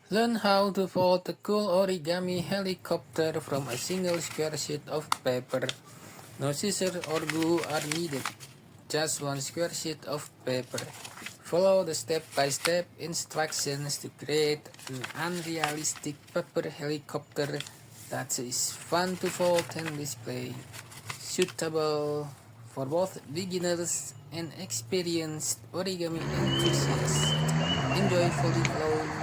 Learn how to fold a cool origami helicopter from a single square sheet of paper. No scissors or glue are needed. Just one square sheet of paper. Follow the step-by-step instructions to create an unrealistic paper helicopter that is fun to fold and display. Suitable for both beginners and experienced origami enthusiasts. Enjoy folding alone